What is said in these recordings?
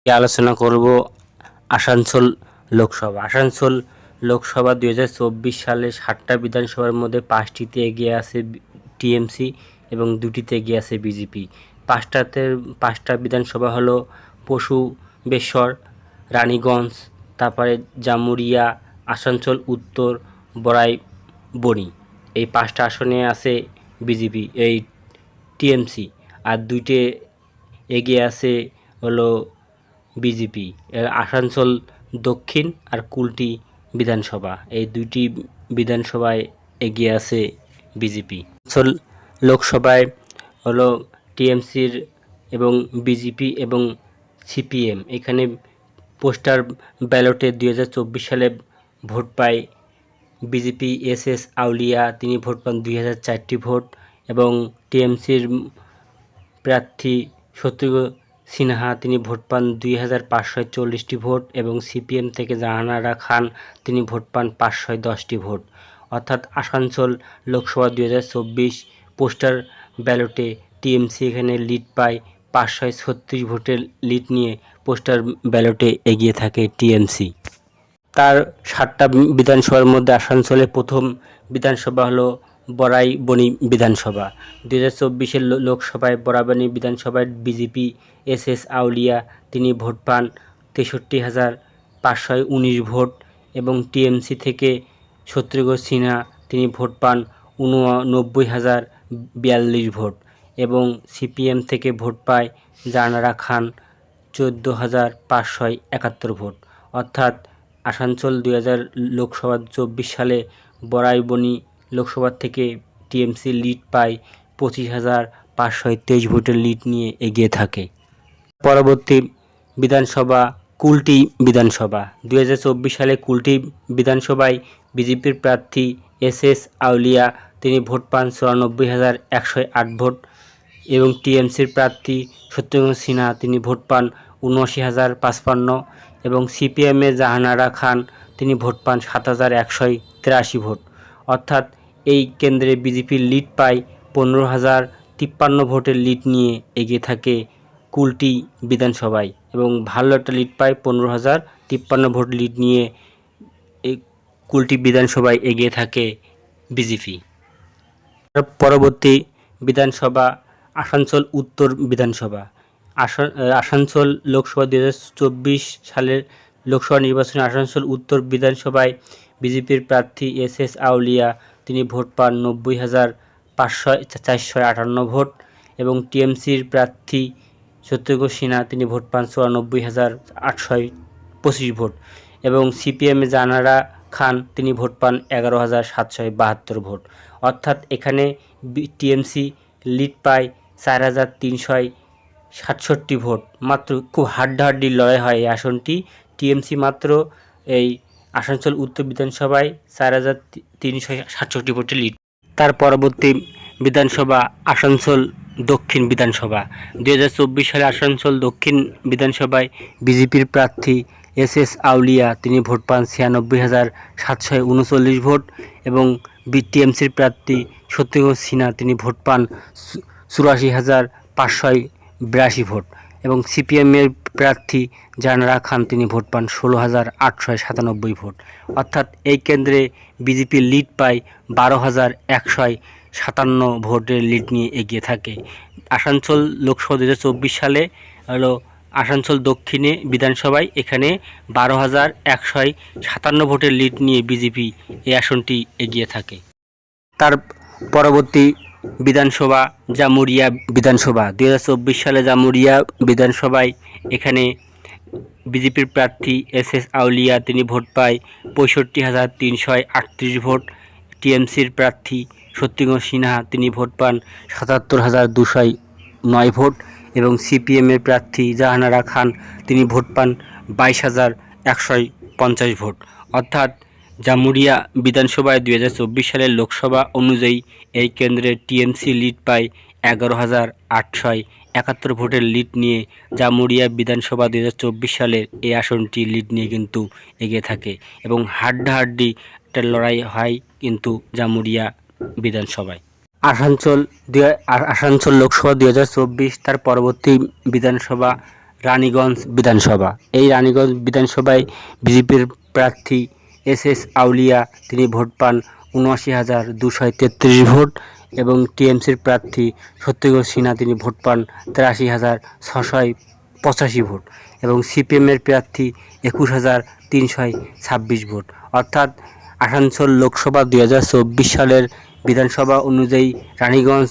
আলোচনা করব আসানসোল লোকসভা। আসানসোল লোকসভা 2024 সালে 7টা বিধানসভার মধ্যে 5টিতে এগিয়ে আছে টিএমসি এবং 2টিতে এগিয়ে আছে বিজেপি। পাঁচটা বিধানসভা হলো পশুবেশ্বর, রানীগঞ্জ, তারপরে জামুরিয়া, আসানসোল উত্তর, বড়াইবনি। এই 5টা আসনে আছে বিজেপি, এই টিএমসি, আর 2টে এগিয়ে আছে হলো বিজেপি। আসানসোল দক্ষিণ আর কুলটি বিধানসভা, এই 2টি বিধানসভায় এগিয়ে আছে বিজেপি। আসানসোল লোকসভায় হলো টিএমসির এবং বিজেপি এবং সিপিএম। এখানে পোস্টার ব্যালটে 2024 সালে ভোট পায় বিজেপি এস আউলিয়া, তিনি ভোট পান 2004টি ভোট, এবং টিএমসির প্রার্থী শত্রুঘ্ন সিনহা তিনি ভোট পান 2540টি ভোট, এবং সিপিএম থেকে জাহানারা খান তিনি ভোট পান 510টি ভোট। অর্থাৎ আসানসোল লোকসভা 2024 পোস্টার ব্যালটে টিএমসি এখানে লিড পায়, 536 ভোটের লিড নিয়ে পোস্টার ব্যালটে এগিয়ে থাকে টিএমসি। তার 7টা বিধানসভার মধ্যে আসানসোলে প্রথম বিধানসভা হলো বড়াইবনি বিধানসভা। 2024 লোকসভায় বড়াইবনি বিধানসভায় বিজেপি এস আউলিয়া তিনি ভোট পান 63,519 ভোট, এবং টিএমসি থেকে শত্রুঘ্ন সিনহা তিনি ভোট পান 89,042 ভোট, এবং সিপিএম থেকে ভোট পায় জাহানারা খান 14,571 ভোট। অর্থাৎ আসানসোল 2024 সালে বড়াইবনি লোকসভা থেকে টিএমসি লিড পায় 25,523 ভোটের লিড নিয়ে এগিয়ে থাকে। পরবর্তী বিধানসভা কুলটি বিধানসভা। 2024 সালে কুলটি বিধানসভায় বিজেপির প্রার্থী এস আউলিয়া তিনি ভোট পান 94,108 ভোট, এবং টিএমসির প্রার্থী শত্রুঘ্ন সিনহা তিনি ভোট পান 79,055, এবং সিপিএমের জাহানারা খান তিনি ভোট পান 7,183 ভোট। অর্থাৎ এই কেন্দ্রে বিজেপির লিড পায় 15,053 ভোটের লিড নিয়ে এগিয়ে থাকে কুলটি বিধানসভায়, এবং ভালো একটা লিড পায় 15,053 ভোট লিড নিয়ে এই কুলটি বিধানসভায় এগিয়ে থাকে বিজেপি। পরবর্তী বিধানসভা আসানসোল উত্তর বিধানসভা। আসানসোল লোকসভা 2024 সালের লোকসভা নির্বাচনে আসানসোল উত্তর বিধানসভায় বিজেপির প্রার্থী এস আউলিয়া তিনি ভোট পান 90,458 ভোট, এবং টিএমসির প্রার্থী শত্রুঘ্ন সিনহা তিনি ভোট পান 94,825 ভোট, এবং সিপিএমে জাহানারা খান তিনি ভোট পান 11,772 ভোট। অর্থাৎ এখানে টিএমসি লিড পায় 4,367 ভোট। মাত্র খুব হাড্ডাহাড্ডি লড়াই হয় এই আসনটি। টিএমসি মাত্র এই আসানসোল উত্তর বিধানসভায় 4,367 ভোটে লিড। তার পরবর্তী বিধানসভা আসানসোল দক্ষিণ বিধানসভা। 2024 সালে আসানসোল দক্ষিণ বিধানসভায় বিজেপির প্রার্থী এস আউলিয়া তিনি ভোট পান 96,739 ভোট, এবং টিএমসির প্রার্থী শত্রুঘ্ন সিনহা তিনি ভোট পান 84,582 ভোট, এবং সিপিএমের প্রার্থী জাহানারা খান তিনি ভোট পান 16,897 ভোট। অর্থাৎ এই কেন্দ্রে বিজেপি লিড পায় 12,157 ভোটের লিড নিয়ে এগিয়ে থাকে। আসানসোল লোকসভা 2024 সালে হলো আসানসোল দক্ষিণে বিধানসভায় এখানে 12,157 ভোটের লিড নিয়ে বিজেপি এই আসনটি এগিয়ে থাকে। তার পরবর্তী বিধানসভা জামুরিয়া বিধানসভা। 2024 সালে জামুরিয়া বিধানসভায় এখানে বিজেপির প্রার্থী এস আউলিয়া তিনি ভোট পায় 65,338 ভোট, টিএমসির প্রার্থী শত্রুঘ্ন সিনহা তিনি ভোট পান 77,209 ভোট, এবং সিপিএমের প্রার্থী জাহানারা খান তিনি ভোট পান 22,150 ভোট। অর্থাৎ জামুরিয়া বিধানসভায় 2024 সালের লোকসভা অনুযায়ী এই কেন্দ্রে টিএমসি লিড পায় 11,871 ভোটের লিড নিয়ে জামুরিয়া বিধানসভা 2024 সালের এই আসনটি লিড নিয়ে কিন্তু এগিয়ে থাকে, এবং হাড্ডাহাড্ডি একটা লড়াই হয় কিন্তু জামুরিয়া বিধানসভায়। আসানসোল লোকসভা 2024 তার পরবর্তী বিধানসভা রানীগঞ্জ বিধানসভা। এই রানীগঞ্জ বিধানসভায় বিজেপির প্রার্থী এস আউলিয়া তিনি ভোট পান ৭৯,২৩৩ ভোট এবং টিএমসির প্রার্থী সত্যেন্দ্র সিনহা তিনি ভোট পান ৮৩,৬৮৫ ভোট এবং সিপিএমের প্রার্থী ২১,৩২৬ ভোট। অর্থাৎ আসানসোল লোকসভা ২০২৪ সালের বিধানসভা অনুযায়ী রানীগঞ্জ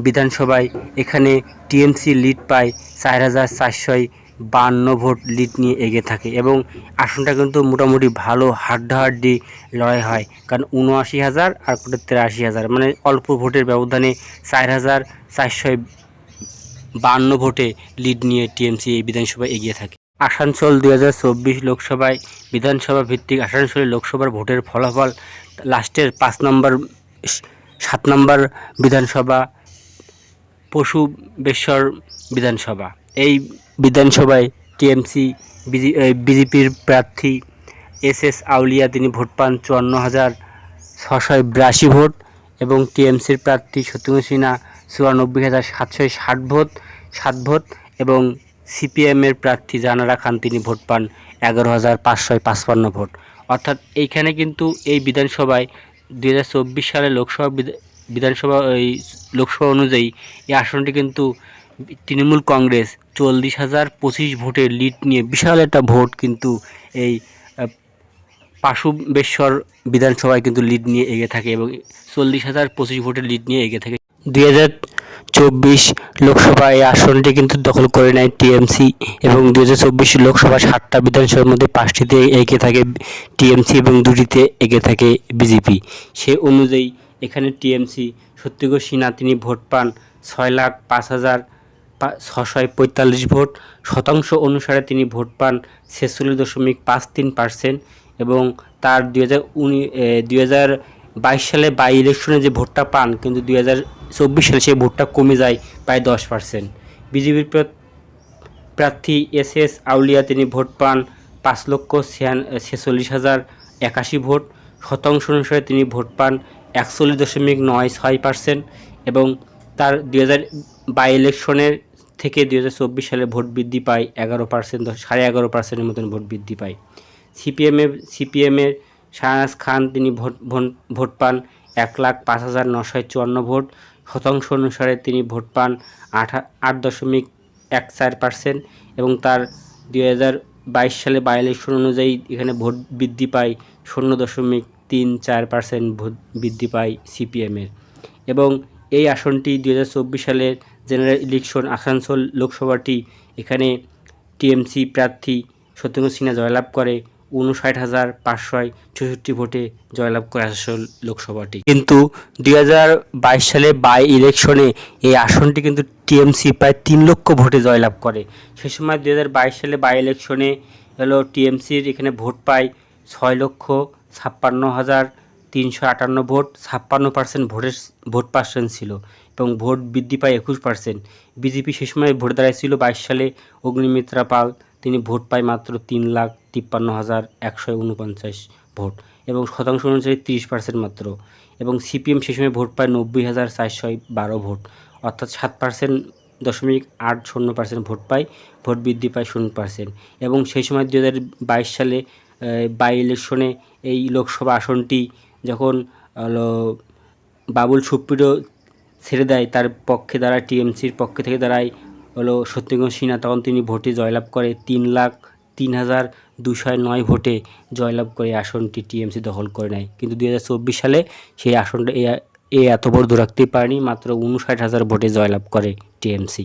বিধানসভায় এখানে টিএমসি লিড পায় ৪,৪৫২ ভোট লিড নিয়ে এগিয়ে থাকে এবং আসনটা কিন্তু মোটামুটি ভালো হাড্ডাহাড্ডি লড়াই হয়, কারণ ৭৯,০০০ আর ৮৩,০০০ মানে অল্প ভোটের ব্যবধানে ৪,৪৫২ ভোটে লিড নিয়ে টিএমসি এই বিধানসভায় এগিয়ে থাকে। আসানসোল ২০২৪ লোকসভায় বিধানসভা ভিত্তিক আসানসোলের লোকসভার ভোটের ফলাফল লাস্টের ৭ নম্বর বিধানসভা পশুবেশ্বর বিধানসভা। এই বিধানসভায় টিএমসি বিজেপির প্রার্থী এস আউলিয়া তিনি ভোট পান ৫৪,৬৮২ ভোট এবং টিএমসির প্রার্থী সত্যেন্দ্র সিনহা ৯৪,৭৬০ ভোট এবং সিপিএমের প্রার্থী জানারা খান তিনি ভোট পান ১১,৫৫৫ ভোট। অর্থাৎ এইখানে কিন্তু এই বিধানসভায় ২০২৪ সালে বিধানসভা অনুযায়ী এই আসনটি কিন্তু তৃণমূল কংগ্রেস ৪০,০২৫ ভোটের লিড নিয়ে বিশাল একটা ভোট কিন্তু এই পশুবেশ্বর বিধানসভায় কিন্তু লিড নিয়ে এগিয়ে থাকে এবং ৪০,০২৫ ভোটের লিড নিয়ে এগিয়ে থাকে। ২০২৪ লোকসভা এই আসনটি কিন্তু দখল করে নেয় টিএমসি এবং ২০২৪ লোকসভা ৭টা বিধানসভার মধ্যে ৫টিতে এগিয়ে থাকে টিএমসি এবং ২টিতে এগিয়ে থাকে বিজেপি। সে অনুযায়ী এখানে টিএমসি সত্যেন্দ্র সিনহা তিনি ভোট পান ৬,০৫,৬৪৫ ভোট, শতাংশ অনুসারে তিনি ভোট পান ৪৬.৫৩% এবং তার ২০২২ সালে বাই ইলেকশনে যে ভোটটা পান কিন্তু ২০২৪ সালে সেই ভোটটা কমে যায় প্রায় 10%। বিজেপির প্রার্থী এস আউলিয়া তিনি ভোট পান ৫,৪৬,০৮১ ভোট, শতাংশ অনুসারে তিনি ভোট পান ৪১.৯৬% এবং তার ২০২২ ইলেকশনের থেকে ২০২৪ সালে ভোট বৃদ্ধি পায় 11%, 11.5%-এর মতন ভোট বৃদ্ধি পায়। সিপিএমের শাহনাজ খান তিনি ভোট পান ১,০৫,৯৫৪ ভোট, শতাংশ অনুসারে তিনি ভোট পান ৮.14% এবং তার ২০২২ সালে বাই ইলেকশন অনুযায়ী এখানে ভোট বৃদ্ধি পায় ০.34% ভোট বৃদ্ধি পায় সিপিএমের এবং এই আসনটি ২০২৪ সালের জেনারেল ইলেকশন আসানসোল লোকসভাটি এখানে টিএমসি প্রার্থী সত্যেন্দ্র সিনহা জয়লাভ করে ৫৯,৫৬৪ ভোটে জয়লাভ করে আসানসোল লোকসভাটি। কিন্তু ২০২২ সালে বাই ইলেকশনে এই আসনটি কিন্তু টিএমসি প্রায় ৩ লক্ষ ভোটে জয়লাভ করে। সে সময় ২০২২ সালে বাই ইলেকশনে টিএমসির এখানে ভোট পায় ৬,৫৬,৩৫৮ ভোট, ৫৬% ভোট পার্সেন্ট ছিল এবং ভোট বৃদ্ধি পায় ২১%। বিজেপি সে সময় ভোট দাঁড়াইছিল ২২ সালে অগ্নিমিত্রা পাল তিনি ভোট পায় মাত্র ৩,৫৩,১৪৯ ভোট এবং শতাংশ অনুযায়ী ৩০% মাত্র এবং সিপিএম সে সময় ভোট পায় ৯০,৪১২ ভোট, অর্থাৎ ৭.৮০% ভোট পায়, ভোট বৃদ্ধি পায় ০% এবং সেই সময় ২০২২ সালে বাই ইলেকশনে এই লোকসভা আসনটি যখন বাবুল সুপ্রিয় ছেড়ে দেয় তার পক্ষে দাঁড়ায় টিএমসির পক্ষে থেকে দাঁড়ায় সত্যেন্দ্র সিনহা, তখন তিনি ভোটে জয়লাভ করে ৩,০৩,২০৯ ভোটে জয়লাভ করে আসনটি টিএমসি দখল করে নেয়। কিন্তু ২০২৪ সালে সেই আসনটা এত বড় ধরে রাখতেই পারেনি, মাত্র ৫৯,০০০ ভোটে জয়লাভ করে টিএমসি।